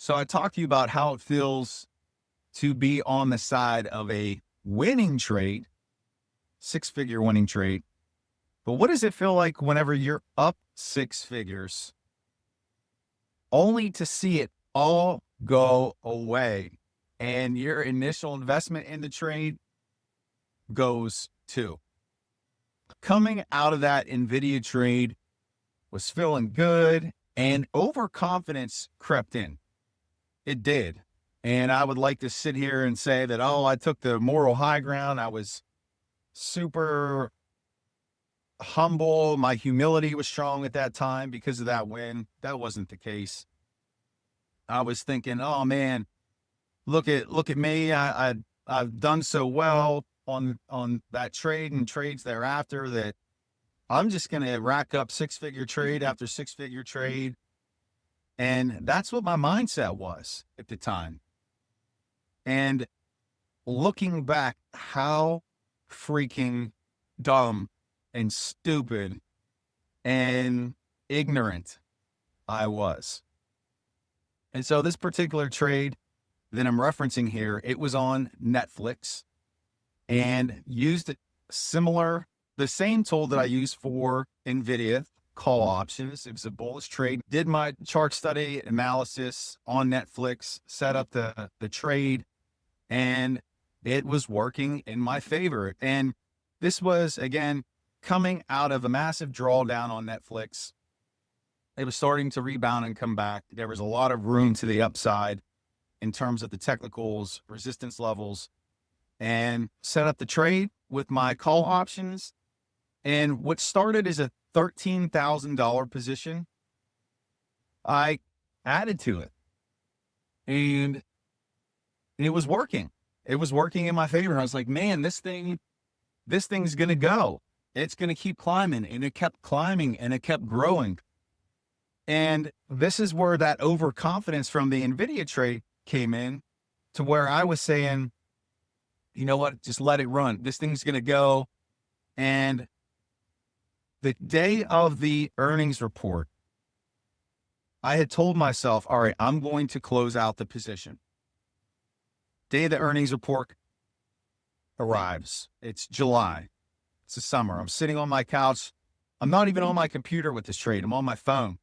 So I talked to you about how it feels to be on the side of a winning trade, six-figure winning trade. But what does it feel like whenever you're up six figures, only to see it all go away and your initial investment in the trade goes too? Coming out of that NVIDIA trade was feeling good, and overconfidence crept in. It did. And I would like to sit here and say that, oh, I took the moral high ground. I was super humble. My humility was strong at that time because of that win. That wasn't the case. I was thinking, oh man, look at me. I've done so well on that trade and trades thereafter that I'm just going to rack up six-figure trade after six-figure trade. And that's what my mindset was at the time. And looking back, how freaking dumb and stupid and ignorant I was. And so this particular trade that I'm referencing here, it was on Netflix and used the same tool that I use for NVIDIA call options. It was a bullish trade. Did my chart study analysis on Netflix, set up the trade, and it was working in my favor. And this was, again, coming out of a massive drawdown on Netflix. It was starting to rebound and come back. There was a lot of room to the upside in terms of the technicals, resistance levels, and set up the trade with my call options. And what started as a $13,000 position, I added to it. And it was working. It was working in my favor. I was like, man, this thing's going to go. It's going to keep climbing. And it kept climbing and it kept growing. And this is where that overconfidence from the NVIDIA trade came in, to where I was saying, you know what, just let it run. This thing's going to go. And the day of the earnings report, I had told myself, all right, I'm going to close out the position. Day of the earnings report arrives. It's July. It's the summer. I'm sitting on my couch. I'm not even on my computer with this trade. I'm on my phone.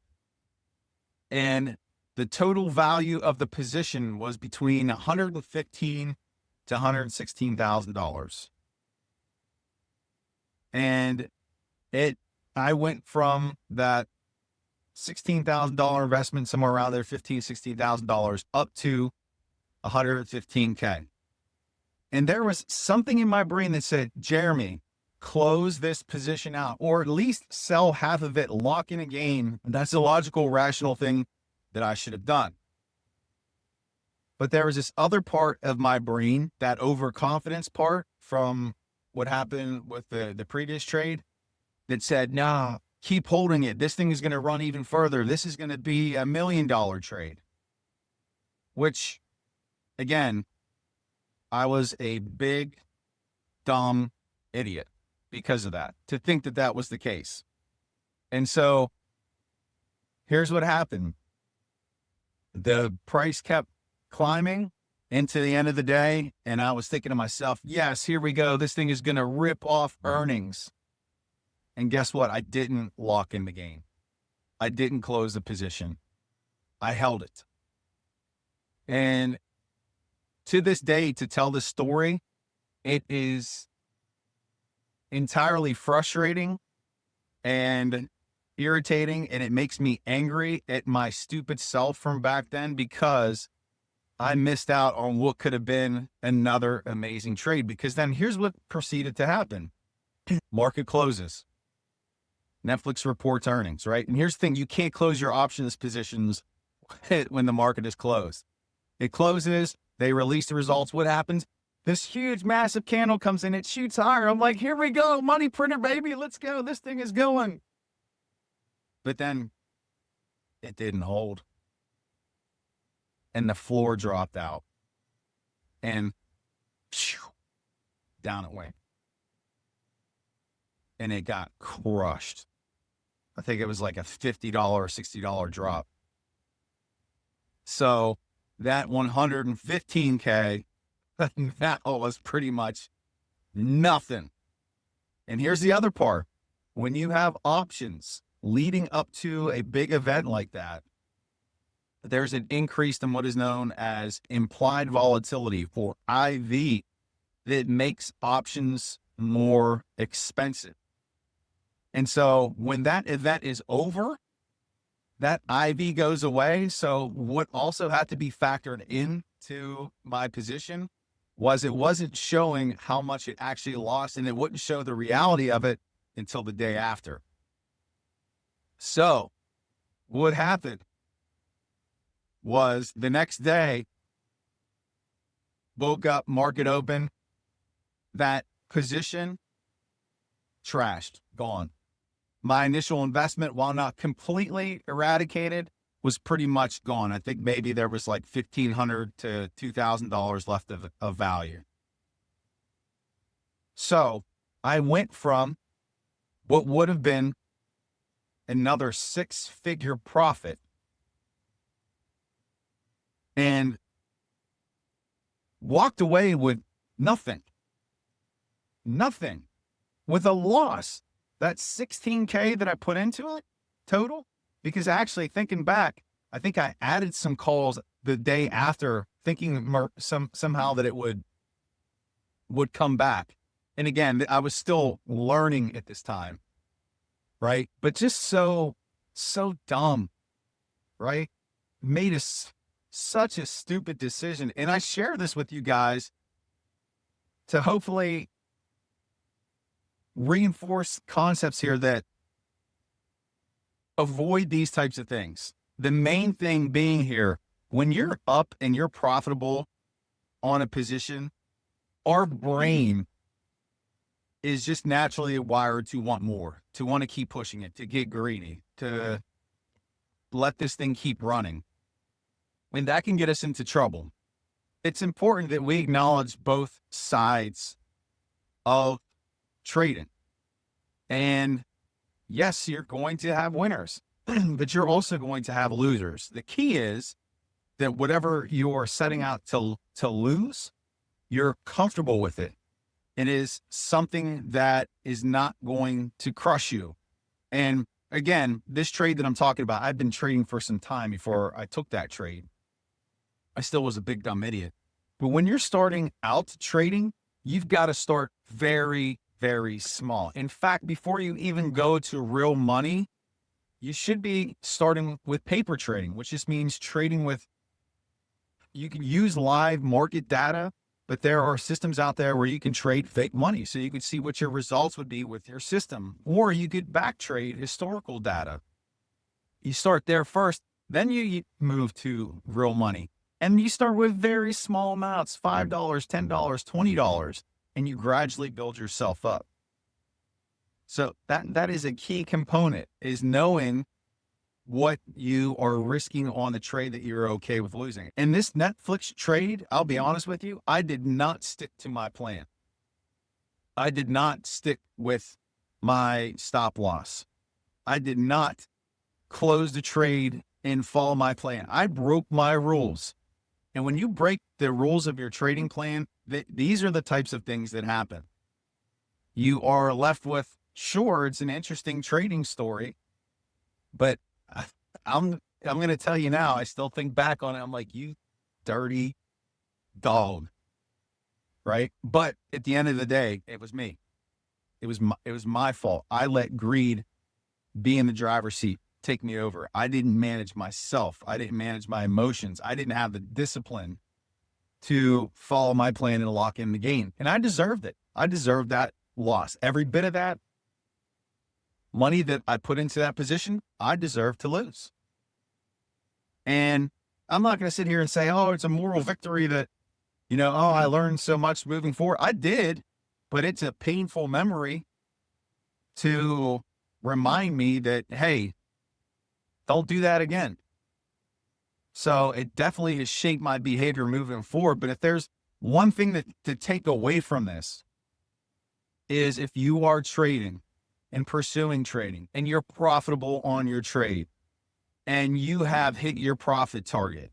And the total value of the position was between $115,000 to $116,000. And I went from that $16,000 investment, somewhere around there, $15,000, $16,000, up to $115K. And there was something in my brain that said, Jeremy, close this position out, or at least sell half of it, lock in a gain. That's the logical, rational thing that I should have done. But there was this other part of my brain, that overconfidence part from what happened with the previous trade, that said, nah, keep holding it. This thing is going to run even further. This is going to be $1 million trade. Which, again, I was a big, dumb idiot because of that, to think that that was the case. And so here's what happened. The price kept climbing into the end of the day, and I was thinking to myself, yes, here we go. This thing is going to rip off earnings. And guess what? I didn't lock in the game. I didn't close the position. I held it. And to this day, to tell this story, it is entirely frustrating and irritating, and it makes me angry at my stupid self from back then, because I missed out on what could have been another amazing trade. Because then here's what proceeded to happen. Market closes. Netflix reports earnings, right? And here's the thing, you can't close your options positions when the market is closed. It closes, they release the results. What happens? This huge, massive candle comes in, it shoots higher. I'm like, here we go, money printer, baby, let's go. This thing is going. But then it didn't hold. And the floor dropped out. And down it went. And it got crushed. I think it was like a $50 or $60 drop. So that 115K, that was pretty much nothing. And here's the other part. When you have options leading up to a big event like that, there's an increase in what is known as implied volatility, or IV, that makes options more expensive. And so when that event is over, that IV goes away. So what also had to be factored into my position was it wasn't showing how much it actually lost, and it wouldn't show the reality of it until the day after. So what happened was the next day, woke up, market open, that position trashed, gone. My initial investment, while not completely eradicated, was pretty much gone. I think maybe there was like $1,500 to $2,000 left of value. So I went from what would have been another 6-figure profit and walked away with nothing, with a loss. That 16K that I put into it total, because actually thinking back, I think I added some calls the day after, thinking somehow that it would come back. And again, I was still learning at this time, right? But just so dumb, right? Made such a stupid decision. And I share this with you guys to hopefully reinforce concepts here that avoid these types of things. The main thing being here, when you're up and you're profitable on a position, our brain is just naturally wired to want more, to want to keep pushing it, to get greedy, to let this thing keep running. And that can get us into trouble. It's important that we acknowledge both sides of trading. And yes, you're going to have winners, but you're also going to have losers. The key is that whatever you're setting out to lose, you're comfortable with it. It is something that is not going to crush you. And again, this trade that I'm talking about, I've been trading for some time before I took that trade. I still was a big dumb idiot. But when you're starting out trading, you've got to start very, very small. In fact, before you even go to real money, you should be starting with paper trading, which just means trading with, you can use live market data, but there are systems out there where you can trade fake money. So you can see what your results would be with your system, or you could back trade historical data. You start there first, then you move to real money. And you start with very small amounts, $5, $10, $20, and you gradually build yourself up. So that is a key component, is knowing what you are risking on the trade that you're okay with losing. And this Netflix trade, I'll be honest with you, I did not stick to my plan. I did not stick with my stop loss. I did not close the trade and follow my plan. I broke my rules. And when you break the rules of your trading plan, these are the types of things that happen. You are left with, sure, it's an interesting trading story, but I'm going to tell you now, I still think back on it. I'm like, you dirty dog, right? But at the end of the day, it was me. It was my fault. I let greed be in the driver's seat, take me over. I didn't manage myself. I didn't manage my emotions. I didn't have the discipline to follow my plan and lock in the game. And I deserved it. I deserved that loss. Every bit of that money that I put into that position, I deserve to lose. And I'm not going to sit here and say, oh, it's a moral victory that, I learned so much moving forward. I did, but it's a painful memory to remind me that, hey, don't do that again. So it definitely has shaped my behavior moving forward. But if there's one thing to take away from this, is if you are trading and pursuing trading and you're profitable on your trade and you have hit your profit target,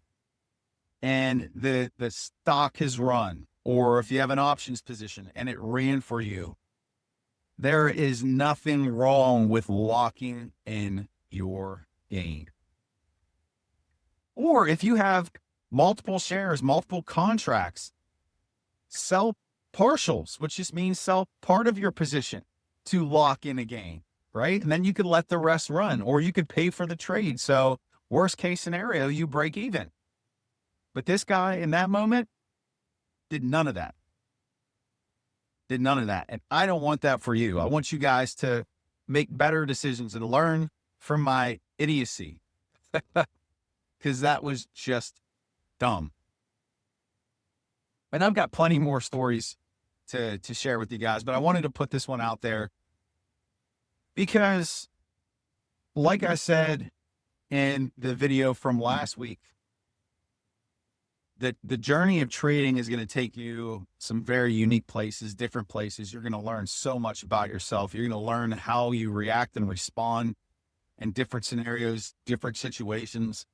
and the stock has run, or if you have an options position and it ran for you, there is nothing wrong with locking in your gain. Or if you have multiple shares, multiple contracts, sell partials, which just means sell part of your position to lock in a gain, right? And then you could let the rest run, or you could pay for the trade. So worst case scenario, you break even. But this guy in that moment did none of that. Did none of that. And I don't want that for you. I want you guys to make better decisions and learn from my idiocy, because that was just dumb. And I've got plenty more stories to share with you guys, but I wanted to put this one out there because, like I said in the video from last week, the journey of trading is going to take you some very unique places, different places. You're going to learn so much about yourself. You're going to learn how you react and respond in different scenarios, different situations.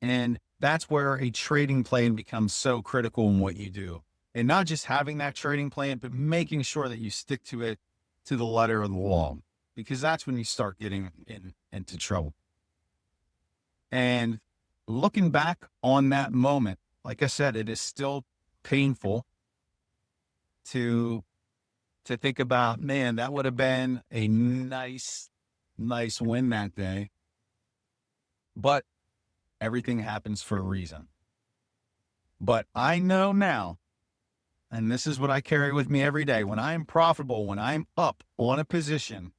And that's where a trading plan becomes so critical in what you do. And not just having that trading plan, but making sure that you stick to it to the letter of the law, because that's when you start getting into trouble. And looking back on that moment, like I said, it is still painful to think about, man, that would have been a nice win that day. But everything happens for a reason. But I know now, and this is what I carry with me every day, when I'm profitable, when I'm up on a position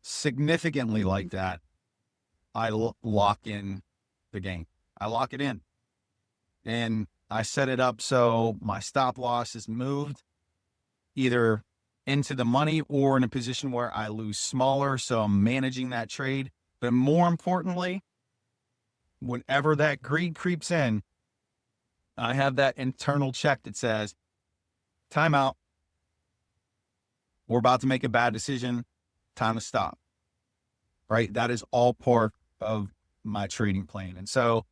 significantly like that, I lock in the game. I lock it in. And I set it up so my stop loss is moved either into the money or in a position where I lose smaller. So I'm managing that trade. But more importantly, whenever that greed creeps in, I have that internal check that says, time out. We're about to make a bad decision. Time to stop. Right? That is all part of my trading plan. And so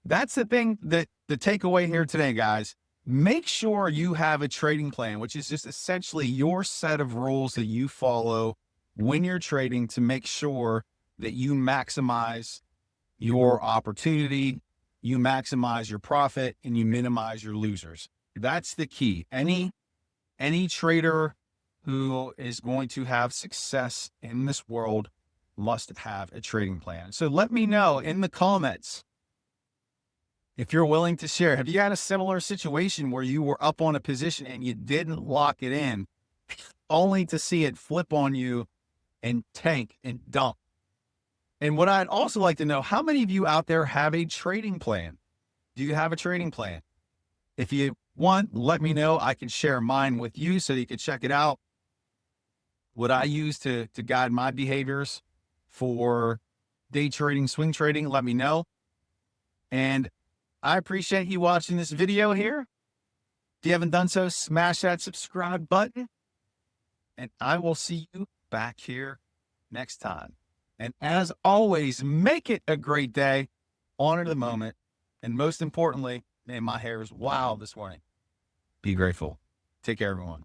that's the thing, that the takeaway here today, guys. Make sure you have a trading plan, which is just essentially your set of rules that you follow when you're trading to make sure that you maximize your opportunity, you maximize your profit, and you minimize your losers. That's the key. Any trader who is going to have success in this world must have a trading plan. So let me know in the comments if you're willing to share. Have you had a similar situation where you were up on a position and you didn't lock it in, only to see it flip on you and tank and dump? And what I'd also like to know, how many of you out there have a trading plan? Do you have a trading plan? If you want, let me know. I can share mine with you so you can check it out. What I use to guide my behaviors for day trading, swing trading, let me know. And I appreciate you watching this video here. If you haven't done so, smash that subscribe button. And I will see you back here next time. And as always, make it a great day. Honor the moment. And most importantly, man, my hair is wild this morning. Be grateful. Take care, everyone.